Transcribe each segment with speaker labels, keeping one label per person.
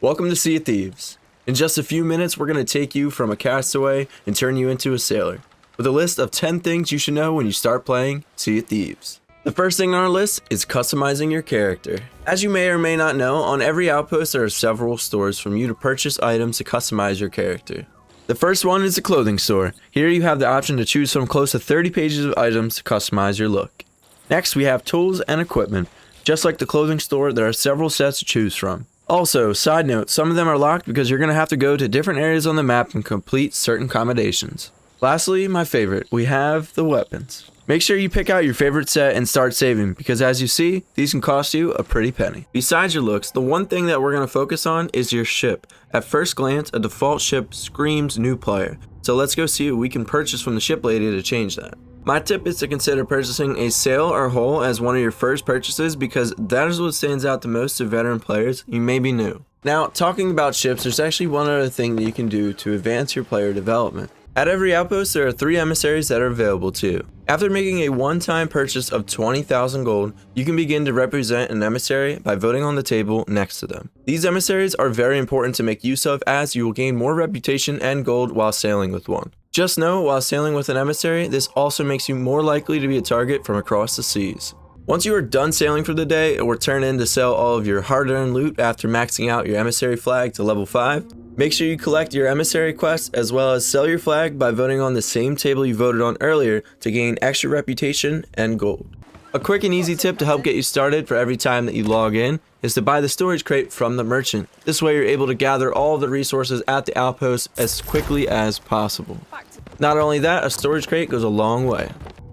Speaker 1: Welcome to Sea of Thieves. In just a few minutes, we're going to take you from a castaway and turn you into a sailor, with a list of 10 things you should know when you start playing Sea of Thieves. The first thing on our list is customizing your character. As you may or may not know, on every outpost there are several stores for you to purchase items to customize your character. The first one is the clothing store. Here you have the option to choose from close to 30 pages of items to customize your look. Next, we have tools and equipment. Just like the clothing store, there are several sets to choose from. Also, side note, some of them are locked because you're going to have to go to different areas on the map and complete certain accommodations. Lastly, my favorite, we have the weapons. Make sure you pick out your favorite set and start saving, because as you see, these can cost you a pretty penny. Besides your looks, the one thing that we're going to focus on is your ship. At first glance, a default ship screams new player. So let's go see what we can purchase from the ship lady to change that. My tip is to consider purchasing a sail or hull as one of your first purchases, because that is what stands out the most to veteran players. You may be new. Now, talking about ships, there's actually one other thing that you can do to advance your player development. At every outpost, there are 3 emissaries that are available to you. After making a one-time purchase of 20,000 gold, you can begin to represent an emissary by voting on the table next to them. These emissaries are very important to make use of, as you will gain more reputation and gold while sailing with one. Just know, while sailing with an emissary, this also makes you more likely to be a target from across the seas. Once you are done sailing for the day or return in to sell all of your hard-earned loot after maxing out your emissary flag to level 5, make sure you collect your emissary quests as well as sell your flag by voting on the same table you voted on earlier to gain extra reputation and gold. A quick and easy tip to help get you started for every time that you log in is to buy the storage crate from the merchant. This way you're able to gather all of the resources at the outpost as quickly as possible. Not only that, a storage crate goes a long way.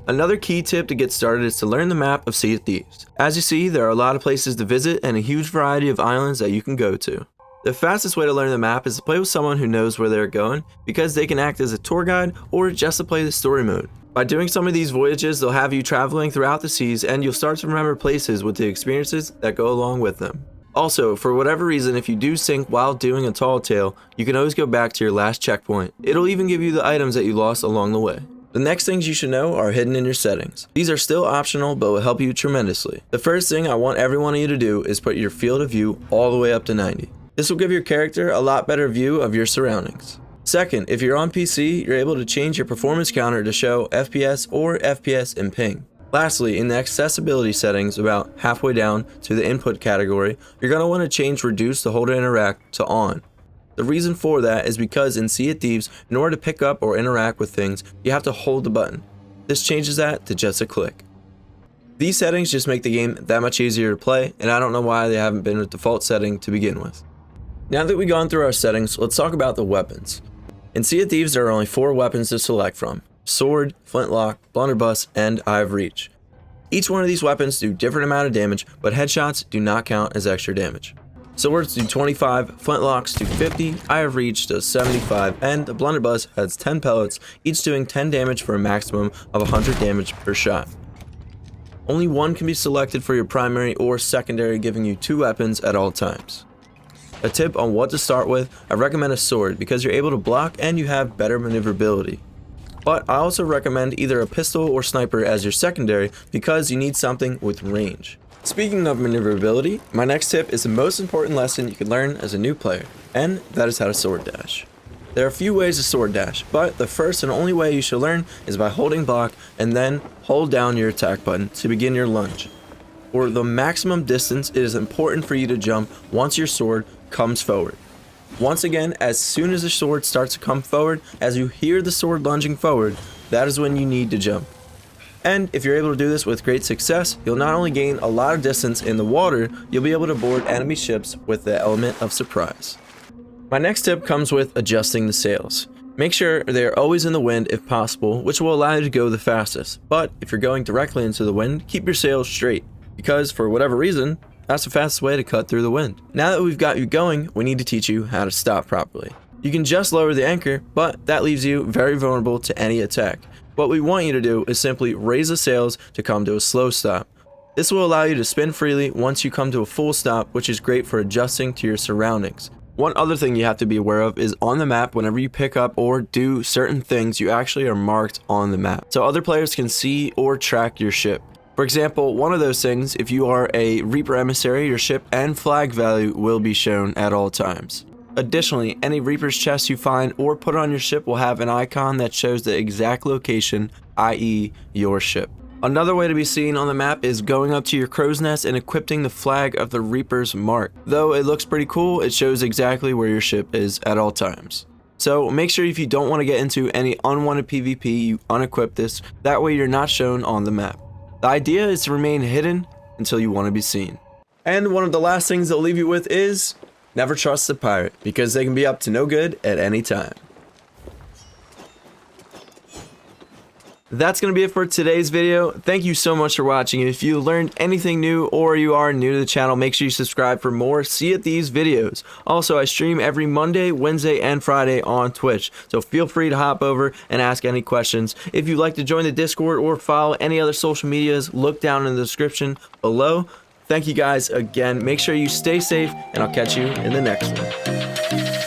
Speaker 1: Another key tip to get started is to learn the map of Sea of Thieves. As you see, there are a lot of places to visit and a huge variety of islands that you can go to. The fastest way to learn the map is to play with someone who knows where they're going, because they can act as a tour guide or just to play the story mode. By doing some of these voyages, they'll have you traveling throughout the seas and you'll start to remember places with the experiences that go along with them. Also, for whatever reason, if you do sink while doing a tall tale, you can always go back to your last checkpoint. It'll even give you the items that you lost along the way. The next things you should know are hidden in your settings. These are still optional but will help you tremendously. The first thing I want every one of you to do is put your field of view all the way up to 90. This will give your character a lot better view of your surroundings. Second, if you're on PC, you're able to change your performance counter to show FPS or FPS and ping. Lastly, in the accessibility settings about halfway down to the input category, you're going to want to change reduce to hold to interact to on. The reason for that is because in Sea of Thieves, in order to pick up or interact with things, you have to hold the button. This changes that to just a click. These settings just make the game that much easier to play, and I don't know why they haven't been a default setting to begin with. Now that we've gone through our settings, let's talk about the weapons. In Sea of Thieves, there are only 4 weapons to select from: sword, flintlock, blunderbuss, and eye of reach. Each one of these weapons do different amount of damage, but headshots do not count as extra damage. Swords do 25, flintlocks do 50, eye of reach does 75, and the blunderbuss has 10 pellets, each doing 10 damage for a maximum of 100 damage per shot. Only one can be selected for your primary or secondary, giving you 2 weapons at all times. A tip on what to start with, I recommend a sword because you're able to block and you have better maneuverability. But I also recommend either a pistol or sniper as your secondary because you need something with range. Speaking of maneuverability, my next tip is the most important lesson you can learn as a new player, and that is how to sword dash. There are a few ways to sword dash, but the first and only way you should learn is by holding block and then hold down your attack button to begin your lunge. For the maximum distance, it is important for you to jump once your sword comes forward. Once again, as soon as the sword starts to come forward, as you hear the sword lunging forward, that is when you need to jump. And if you're able to do this with great success, you'll not only gain a lot of distance in the water, you'll be able to board enemy ships with the element of surprise. My next tip comes with adjusting the sails. Make sure they are always in the wind if possible, which will allow you to go the fastest. But if you're going directly into the wind, keep your sails straight, because for whatever reason, that's the fastest way to cut through the wind. Now that we've got you going, we need to teach you how to stop properly. You can just lower the anchor, but that leaves you very vulnerable to any attack. What we want you to do is simply raise the sails to come to a slow stop. This will allow you to spin freely once you come to a full stop, which is great for adjusting to your surroundings. One other thing you have to be aware of is on the map, whenever you pick up or do certain things, you actually are marked on the map, so other players can see or track your ship. For example, one of those things, if you are a Reaper emissary, your ship and flag value will be shown at all times. Additionally, any Reaper's chest you find or put on your ship will have an icon that shows the exact location, i.e. your ship. Another way to be seen on the map is going up to your crow's nest and equipping the flag of the Reaper's mark. Though it looks pretty cool, it shows exactly where your ship is at all times. So make sure if you don't want to get into any unwanted PvP, you unequip this, that way you're not shown on the map. The idea is to remain hidden until you want to be seen. And one of the last things they'll leave you with is, never trust a pirate, because they can be up to no good at any time. That's going to be it for today's video. Thank you so much for watching. If you learned anything new or you are new to the channel, make sure you subscribe for more See It Thieves videos. Also, I stream every Monday, Wednesday, and Friday on Twitch, so feel free to hop over and ask any questions. If you'd like to join the Discord or follow any other social medias, look down in the description below. Thank you guys again. Make sure you stay safe, and I'll catch you in the next one.